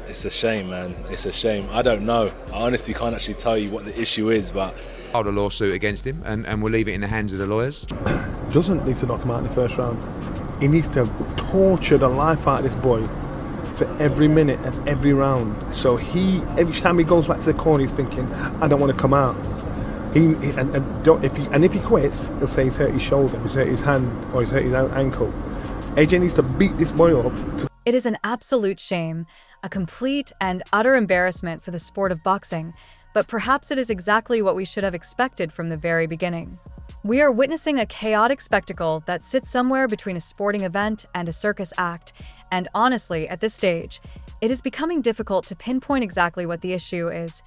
It's a shame, man. It's a shame. I don't know. I honestly can't actually tell you what the issue is, but Filed a lawsuit against him, and we'll leave it in the hands of the lawyers. Doesn't need to knock him out in the first round. He needs to torture the life out of this boy for every minute of every round. So every time he goes back to the corner, he's thinking, I don't want to come out. If he quits, he'll say he's hurt his shoulder, he's hurt his hand, or he's hurt his ankle. AJ needs to beat this boy up. It is an absolute shame, a complete and utter embarrassment for the sport of boxing, but perhaps it is exactly what we should have expected from the very beginning. We are witnessing a chaotic spectacle that sits somewhere between a sporting event and a circus act, and honestly, at this stage, it is becoming difficult to pinpoint exactly what the issue is,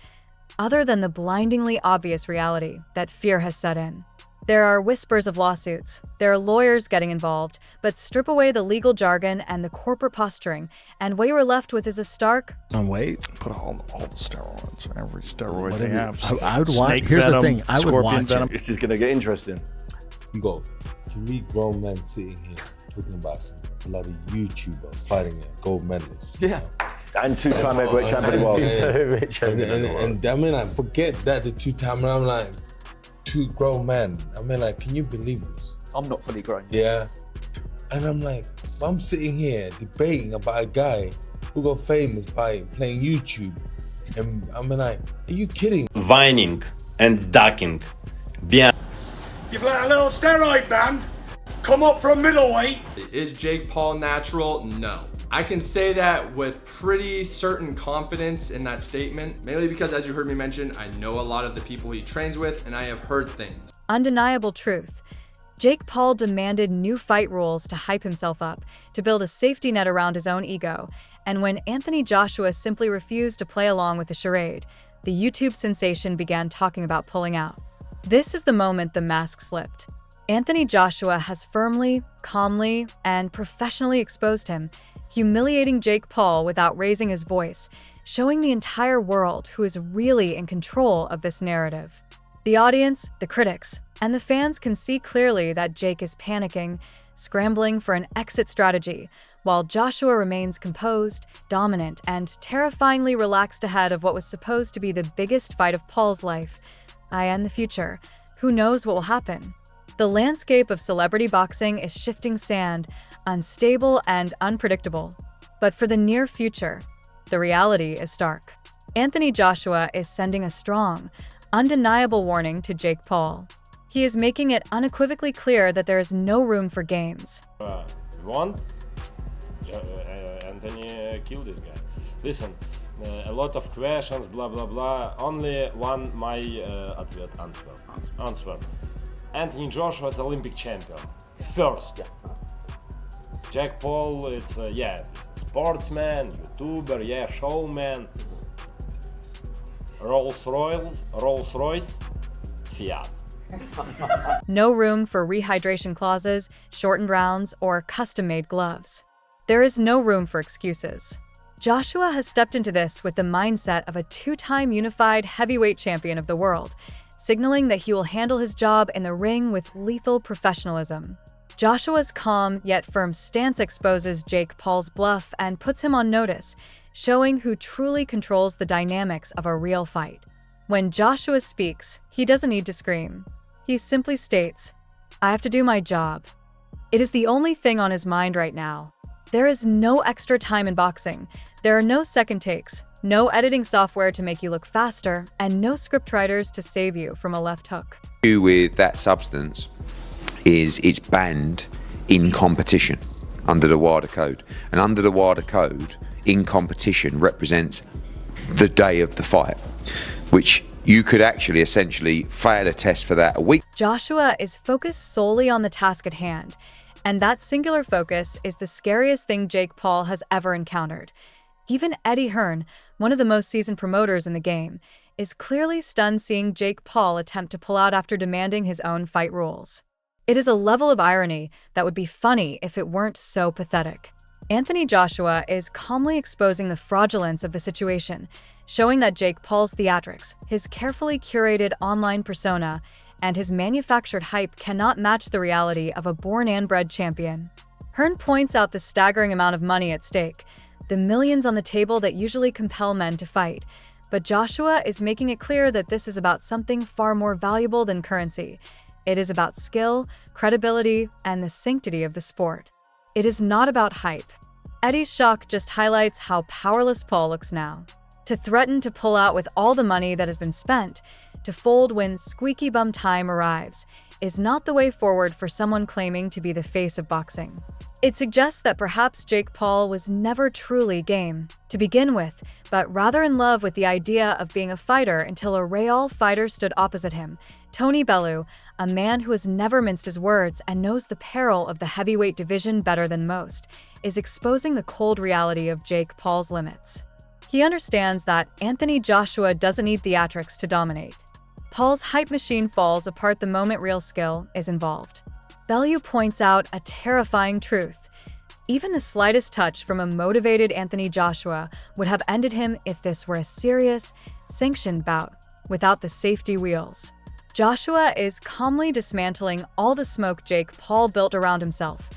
other than the blindingly obvious reality that fear has set in. There are whispers of lawsuits, there are lawyers getting involved, but strip away the legal jargon and the corporate posturing, and what you are left with is a stark on weight, put all the steroids, every steroid they have. I would watch. Here's the thing: I would watch venom. it. it's just gonna get interesting. You go, 3 grown men sitting here talking about some bloody YouTuber fighting a gold medalist. Yeah. And 2-time heavyweight champion of the world. And I mean, like, forget that the 2-time, and I'm like, 2 grown men. I mean, like, can you believe this? I'm not fully grown. Yeah. And I'm like, I'm sitting here debating about a guy who got famous by playing YouTube. And I mean, like, are you kidding? Whining and ducking. You've let a little steroid man come up from middleweight. Is Jake Paul natural? No. I can say that with pretty certain confidence in that statement, mainly because, as you heard me mention, I know a lot of the people he trains with, and I have heard things. undeniable truth. Jake Paul demanded new fight rules to hype himself up, to build a safety net around his own ego, and when Anthony Joshua simply refused to play along with the charade, the YouTube sensation began talking about pulling out. This is the moment the mask slipped. Anthony Joshua has firmly, calmly, and professionally exposed him, humiliating Jake Paul without raising his voice, showing the entire world who is really in control of this narrative. The audience, the critics, and the fans can see clearly that Jake is panicking, scrambling for an exit strategy, while Joshua remains composed, dominant, and terrifyingly relaxed ahead of what was supposed to be the biggest fight of Paul's life. And the future. Who knows what will happen? The landscape of celebrity boxing is shifting sand, unstable and unpredictable. But for the near future, the reality is stark. Anthony Joshua is sending a strong, undeniable warning to Jake Paul. He is making it unequivocally clear that there is no room for games. Anthony killed this guy. Listen, a lot of questions, blah blah blah. Only one my answer. Anthony Joshua is Olympic champion. First. Jake Paul, it's sportsman, YouTuber, showman. Rolls Royce, Fiat. No room for rehydration clauses, shortened rounds, or custom-made gloves. There is no room for excuses. Joshua has stepped into this with the mindset of a two-time unified heavyweight champion of the world, signaling that he will handle his job in the ring with lethal professionalism. Joshua's calm yet firm stance exposes Jake Paul's bluff and puts him on notice, showing who truly controls the dynamics of a real fight. When Joshua speaks, he doesn't need to scream. He simply states, "I have to do my job." It is the only thing on his mind right now. There is no extra time in boxing. There are no second takes, no editing software to make you look faster, and no scriptwriters to save you from a left hook. With that substance is it's banned in competition under the WADA code. And under the WADA code, in competition represents the day of the fight, which you could actually essentially fail a test for that a week. Joshua is focused solely on the task at hand, and that singular focus is the scariest thing Jake Paul has ever encountered. Even Eddie Hearn, one of the most seasoned promoters in the game, is clearly stunned seeing Jake Paul attempt to pull out after demanding his own fight rules. It is a level of irony that would be funny if it weren't so pathetic. Anthony Joshua is calmly exposing the fraudulence of the situation, showing that Jake Paul's theatrics, his carefully curated online persona, and his manufactured hype cannot match the reality of a born and bred champion. Hearn points out the staggering amount of money at stake, the millions on the table that usually compel men to fight. But Joshua is making it clear that this is about something far more valuable than currency. It is about skill, credibility, and the sanctity of the sport. It is not about hype. Eddie's shock just highlights how powerless Paul looks now. To threaten to pull out with all the money that has been spent, to fold when squeaky bum time arrives, is not the way forward for someone claiming to be the face of boxing. It suggests that perhaps Jake Paul was never truly game to begin with, but rather in love with the idea of being a fighter until a real fighter stood opposite him. Tony Bellew, a man who has never minced his words and knows the peril of the heavyweight division better than most, is exposing the cold reality of Jake Paul's limits. He understands that Anthony Joshua doesn't need theatrics to dominate. Paul's hype machine falls apart the moment real skill is involved. Bellew points out a terrifying truth. Even the slightest touch from a motivated Anthony Joshua would have ended him if this were a serious, sanctioned bout, without the safety wheels. Joshua is calmly dismantling all the smoke Jake Paul built around himself,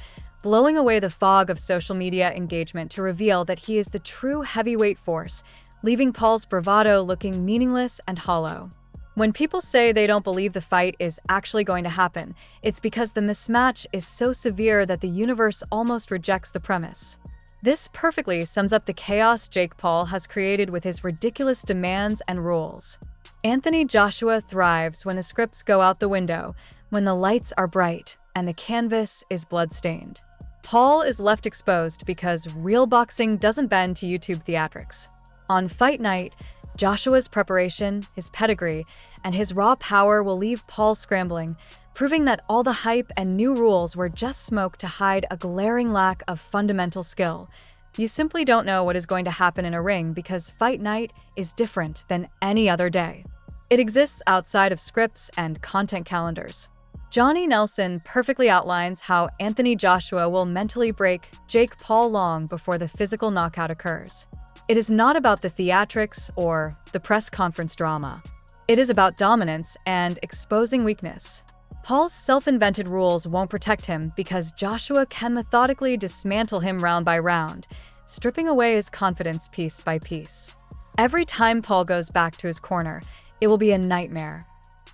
blowing away the fog of social media engagement to reveal that he is the true heavyweight force, leaving Paul's bravado looking meaningless and hollow. When people say they don't believe the fight is actually going to happen, it's because the mismatch is so severe that the universe almost rejects the premise. This perfectly sums up the chaos Jake Paul has created with his ridiculous demands and rules. Anthony Joshua thrives when the scripts go out the window, when the lights are bright and the canvas is blood-stained. Paul is left exposed because real boxing doesn't bend to YouTube theatrics. On fight night, Joshua's preparation, his pedigree, and his raw power will leave Paul scrambling, proving that all the hype and new rules were just smoke to hide a glaring lack of fundamental skill. You simply don't know what is going to happen in a ring because fight night is different than any other day. It exists outside of scripts and content calendars. Johnny Nelson perfectly outlines how Anthony Joshua will mentally break Jake Paul long before the physical knockout occurs. It is not about the theatrics or the press conference drama. It is about dominance and exposing weakness. Paul's self-invented rules won't protect him because Joshua can methodically dismantle him round by round, stripping away his confidence piece by piece. Every time Paul goes back to his corner, it will be a nightmare.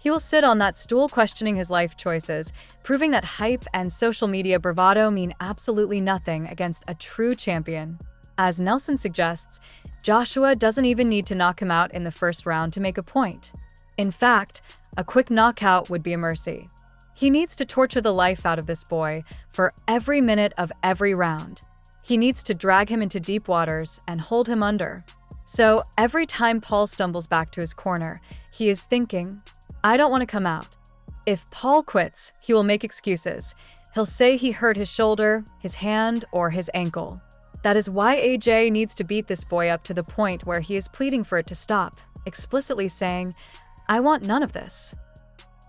He will sit on that stool questioning his life choices, proving that hype and social media bravado mean absolutely nothing against a true champion. As Nelson suggests, Joshua doesn't even need to knock him out in the first round to make a point. In fact, a quick knockout would be a mercy. He needs to torture the life out of this boy for every minute of every round. He needs to drag him into deep waters and hold him under. So every time Paul stumbles back to his corner, he is thinking, I don't want to come out. If Paul quits, he will make excuses. He'll say he hurt his shoulder, his hand, or his ankle. That is why AJ needs to beat this boy up to the point where he is pleading for it to stop, explicitly saying, I want none of this.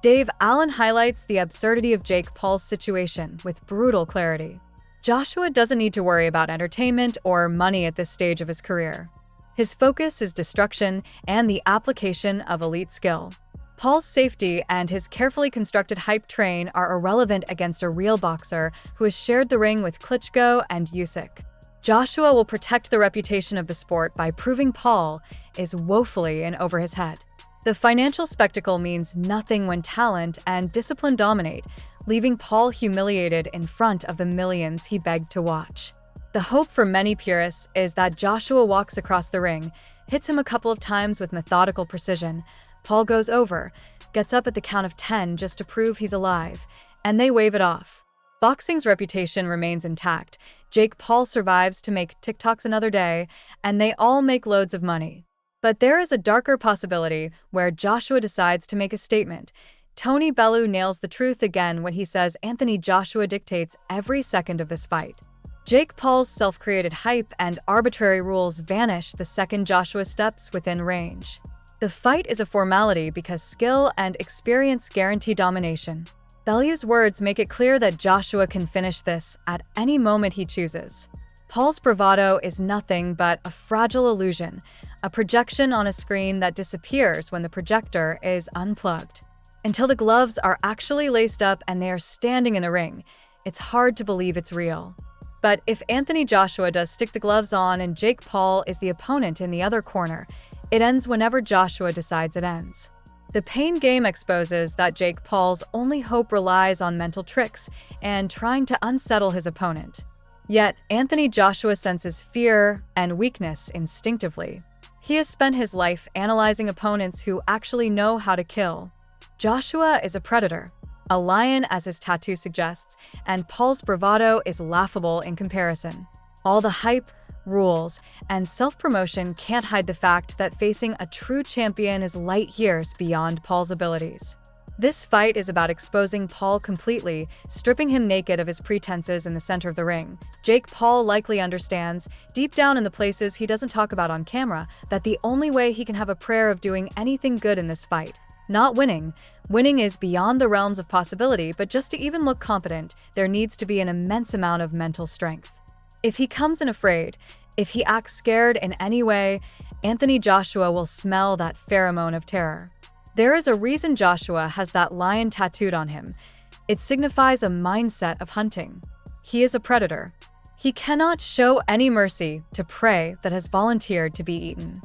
Dave Allen highlights the absurdity of Jake Paul's situation with brutal clarity. Joshua doesn't need to worry about entertainment or money at this stage of his career. His focus is destruction and the application of elite skill. Paul's safety and his carefully constructed hype train are irrelevant against a real boxer who has shared the ring with Klitschko and Usyk. Joshua will protect the reputation of the sport by proving Paul is woefully in over his head. The financial spectacle means nothing when talent and discipline dominate, leaving Paul humiliated in front of the millions he begged to watch. The hope for many purists is that Joshua walks across the ring, hits him a couple of times with methodical precision. Paul goes over, gets up at the count of 10 just to prove he's alive, and they wave it off. Boxing's reputation remains intact. Jake Paul survives to make TikToks another day, and they all make loads of money. But there is a darker possibility where Joshua decides to make a statement. Tony Bellew nails the truth again when he says Anthony Joshua dictates every second of this fight. Jake Paul's self-created hype and arbitrary rules vanish the second Joshua steps within range. The fight is a formality because skill and experience guarantee domination. Bellew's words make it clear that Joshua can finish this at any moment he chooses. Paul's bravado is nothing but a fragile illusion, a projection on a screen that disappears when the projector is unplugged. Until the gloves are actually laced up and they are standing in the ring, it's hard to believe it's real. But if Anthony Joshua does stick the gloves on and Jake Paul is the opponent in the other corner, it ends whenever Joshua decides it ends. The Pain game exposes that Jake Paul's only hope relies on mental tricks and trying to unsettle his opponent. Yet, Anthony Joshua senses fear and weakness instinctively. He has spent his life analyzing opponents who actually know how to kill. Joshua is a predator, a lion as his tattoo suggests, and Paul's bravado is laughable in comparison. All the hype, rules, and self-promotion can't hide the fact that facing a true champion is light years beyond Paul's abilities. This fight is about exposing Paul completely, stripping him naked of his pretenses in the center of the ring. Jake Paul likely understands, deep down in the places he doesn't talk about on camera, that the only way he can have a prayer of doing anything good in this fight, not winning. Winning is beyond the realms of possibility, but just to even look competent, there needs to be an immense amount of mental strength. If he comes in afraid, if he acts scared in any way, Anthony Joshua will smell that pheromone of terror. There is a reason Joshua has that lion tattooed on him. It signifies a mindset of hunting. He is a predator. He cannot show any mercy to prey that has volunteered to be eaten.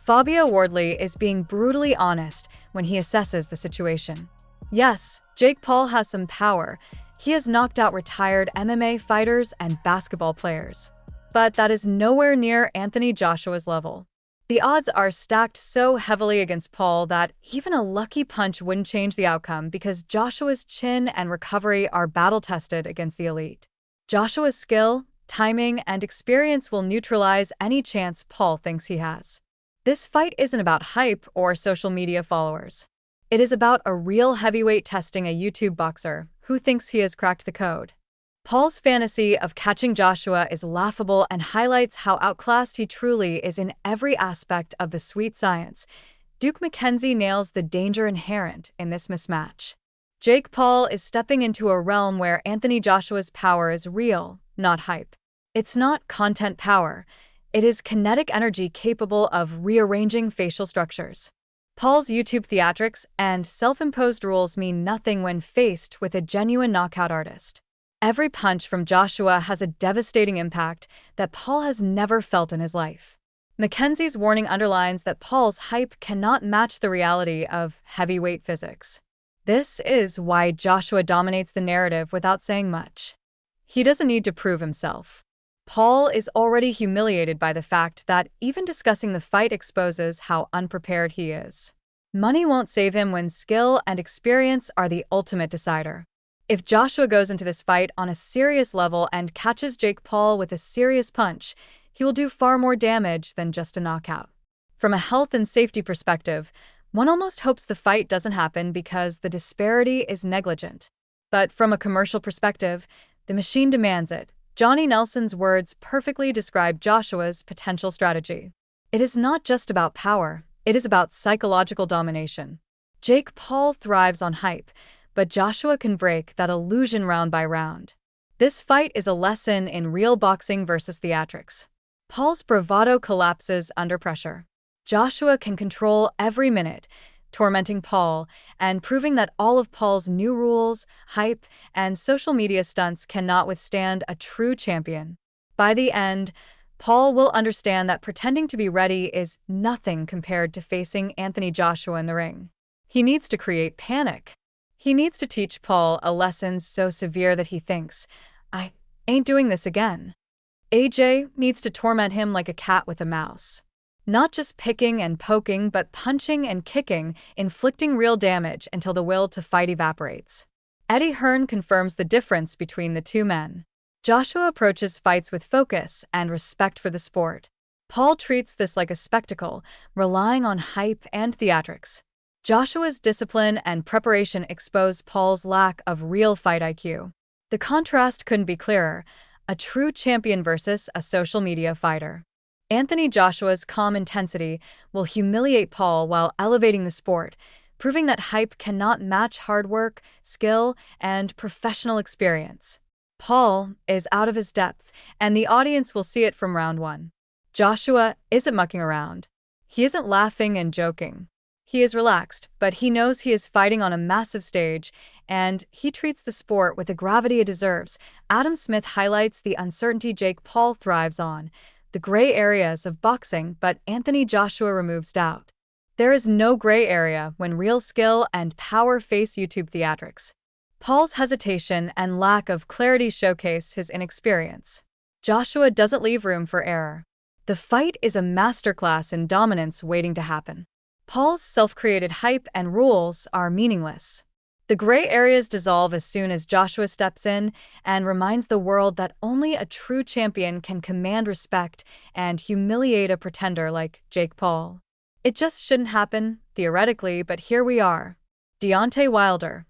Fabio Wardley is being brutally honest when he assesses the situation. Yes, Jake Paul has some power. He has knocked out retired MMA fighters and basketball players. But that is nowhere near Anthony Joshua's level. The odds are stacked so heavily against Paul that even a lucky punch wouldn't change the outcome because Joshua's chin and recovery are battle-tested against the elite. Joshua's skill, timing, and experience will neutralize any chance Paul thinks he has. This fight isn't about hype or social media followers. It is about a real heavyweight testing a YouTube boxer who thinks he has cracked the code. Paul's fantasy of catching Joshua is laughable and highlights how outclassed he truly is in every aspect of the sweet science. Duke McKenzie nails the danger inherent in this mismatch. Jake Paul is stepping into a realm where Anthony Joshua's power is real, not hype. It's not content power. It is kinetic energy capable of rearranging facial structures. Paul's YouTube theatrics and self-imposed rules mean nothing when faced with a genuine knockout artist. Every punch from Joshua has a devastating impact that Paul has never felt in his life. McKenzie's warning underlines that Paul's hype cannot match the reality of heavyweight physics. This is why Joshua dominates the narrative without saying much. He doesn't need to prove himself. Paul is already humiliated by the fact that even discussing the fight exposes how unprepared he is. Money won't save him when skill and experience are the ultimate decider. If Joshua goes into this fight on a serious level and catches Jake Paul with a serious punch, he will do far more damage than just a knockout. From a health and safety perspective, one almost hopes the fight doesn't happen because the disparity is negligent. But from a commercial perspective, the machine demands it. Johnny Nelson's words perfectly describe Joshua's potential strategy. It is not just about power, it is about psychological domination. Jake Paul thrives on hype, but Joshua can break that illusion round by round. This fight is a lesson in real boxing versus theatrics. Paul's bravado collapses under pressure. Joshua can control every minute, tormenting Paul and proving that all of Paul's new rules, hype, and social media stunts cannot withstand a true champion. By the end, Paul will understand that pretending to be ready is nothing compared to facing Anthony Joshua in the ring. He needs to create panic. He needs to teach Paul a lesson so severe that he thinks, I ain't doing this again. AJ needs to torment him like a cat with a mouse. Not just picking and poking, but punching and kicking, inflicting real damage until the will to fight evaporates. Eddie Hearn confirms the difference between the two men. Joshua approaches fights with focus and respect for the sport. Paul treats this like a spectacle, relying on hype and theatrics. Joshua's discipline and preparation expose Paul's lack of real fight IQ. The contrast couldn't be clearer, a true champion versus a social media fighter. Anthony Joshua's calm intensity will humiliate Paul while elevating the sport, proving that hype cannot match hard work, skill, and professional experience. Paul is out of his depth, and the audience will see it from round one. Joshua isn't mucking around. He isn't laughing and joking. He is relaxed, but he knows he is fighting on a massive stage, and he treats the sport with the gravity it deserves. Adam Smith highlights the uncertainty Jake Paul thrives on, the gray areas of boxing, but Anthony Joshua removes doubt. There is no gray area when real skill and power face YouTube theatrics. Paul's hesitation and lack of clarity showcase his inexperience. Joshua doesn't leave room for error. The fight is a masterclass in dominance waiting to happen. Paul's self-created hype and rules are meaningless. The gray areas dissolve as soon as Joshua steps in and reminds the world that only a true champion can command respect and humiliate a pretender like Jake Paul. It just shouldn't happen, theoretically, but here we are. Deontay Wilder,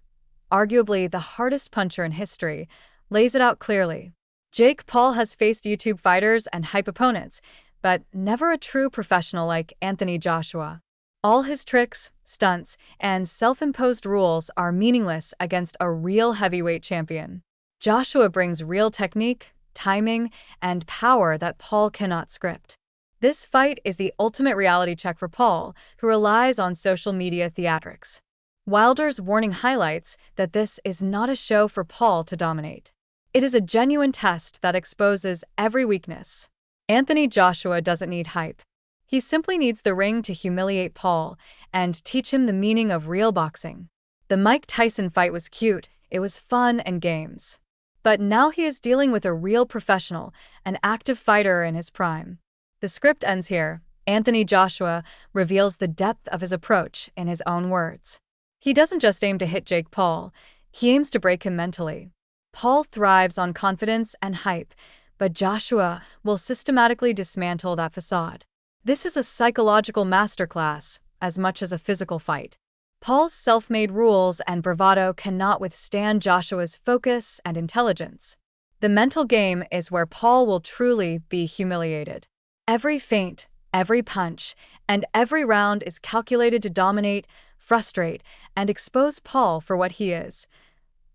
arguably the hardest puncher in history, lays it out clearly. Jake Paul has faced YouTube fighters and hype opponents, but never a true professional like Anthony Joshua. All his tricks, stunts, and self-imposed rules are meaningless against a real heavyweight champion. Joshua brings real technique, timing, and power that Paul cannot script. This fight is the ultimate reality check for Paul, who relies on social media theatrics. Wilder's warning highlights that this is not a show for Paul to dominate. It is a genuine test that exposes every weakness. Anthony Joshua doesn't need hype. He simply needs the ring to humiliate Paul and teach him the meaning of real boxing. The Mike Tyson fight was cute, it was fun and games. But now he is dealing with a real professional, an active fighter in his prime. The script ends here. Anthony Joshua reveals the depth of his approach in his own words. He doesn't just aim to hit Jake Paul, he aims to break him mentally. Paul thrives on confidence and hype, but Joshua will systematically dismantle that facade. This is a psychological masterclass, as much as a physical fight. Paul's self-made rules and bravado cannot withstand Joshua's focus and intelligence. The mental game is where Paul will truly be humiliated. Every feint, every punch, and every round is calculated to dominate, frustrate, and expose Paul for what he is: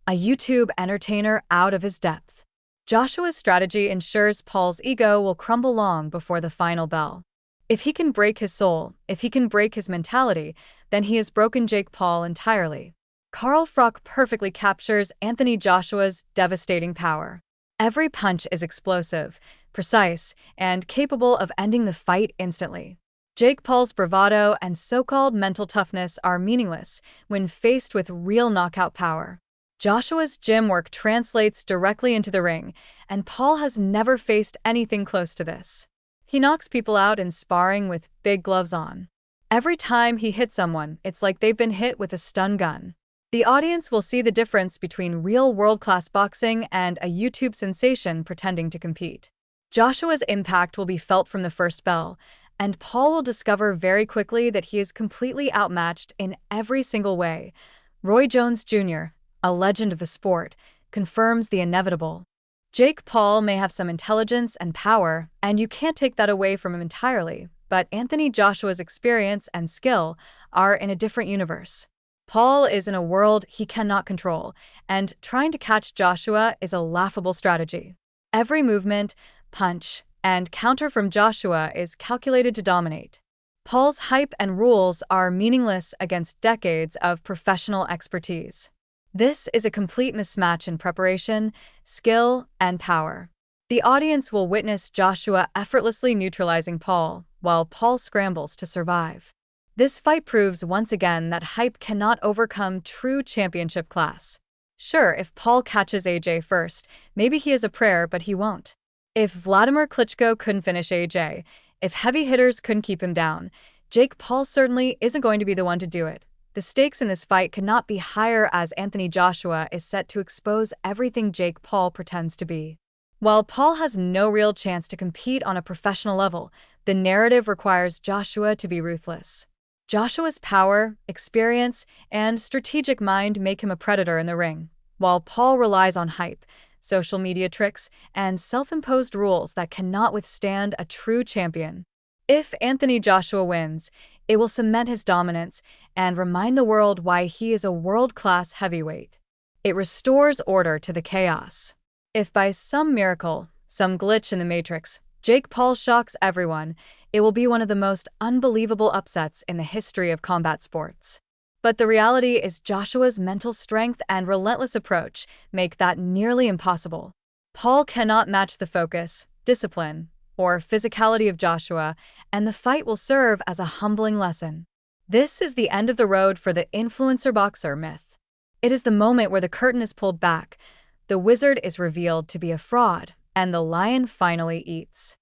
a YouTube entertainer out of his depth. Joshua's strategy ensures Paul's ego will crumble long before the final bell. If he can break his soul, if he can break his mentality, then he has broken Jake Paul entirely. Carl Froch perfectly captures Anthony Joshua's devastating power. Every punch is explosive, precise, and capable of ending the fight instantly. Jake Paul's bravado and so-called mental toughness are meaningless when faced with real knockout power. Joshua's gym work translates directly into the ring, and Paul has never faced anything close to this. He knocks people out in sparring with big gloves on. Every time he hits someone, it's like they've been hit with a stun gun. The audience will see the difference between real world-class boxing and a YouTube sensation pretending to compete. Joshua's impact will be felt from the first bell, and Paul will discover very quickly that he is completely outmatched in every single way. Roy Jones Jr., a legend of the sport, confirms the inevitable. Jake Paul may have some intelligence and power, and you can't take that away from him entirely, but Anthony Joshua's experience and skill are in a different universe. Paul is in a world he cannot control, and trying to catch Joshua is a laughable strategy. Every movement, punch, and counter from Joshua is calculated to dominate. Paul's hype and rules are meaningless against decades of professional expertise. This is a complete mismatch in preparation, skill, and power. The audience will witness Joshua effortlessly neutralizing Paul, while Paul scrambles to survive. This fight proves once again that hype cannot overcome true championship class. Sure, if Paul catches AJ first, maybe he has a prayer, but he won't. If Vladimir Klitschko couldn't finish AJ, if heavy hitters couldn't keep him down, Jake Paul certainly isn't going to be the one to do it. The stakes in this fight could not be higher as Anthony Joshua is set to expose everything Jake Paul pretends to be. While Paul has no real chance to compete on a professional level, the narrative requires Joshua to be ruthless. Joshua's power, experience, and strategic mind make him a predator in the ring, while Paul relies on hype, social media tricks, and self-imposed rules that cannot withstand a true champion. If Anthony Joshua wins, it will cement his dominance and remind the world why he is a world-class heavyweight. It restores order to the chaos. If by some miracle, some glitch in the matrix, Jake Paul shocks everyone. It will be one of the most unbelievable upsets in the history of combat sports. But the reality is Joshua's mental strength and relentless approach make that nearly impossible. Paul cannot match the focus, discipline, or physicality of Joshua, and the fight will serve as a humbling lesson. This is the end of the road for the influencer boxer myth. It is the moment where the curtain is pulled back, the wizard is revealed to be a fraud, and the lion finally eats.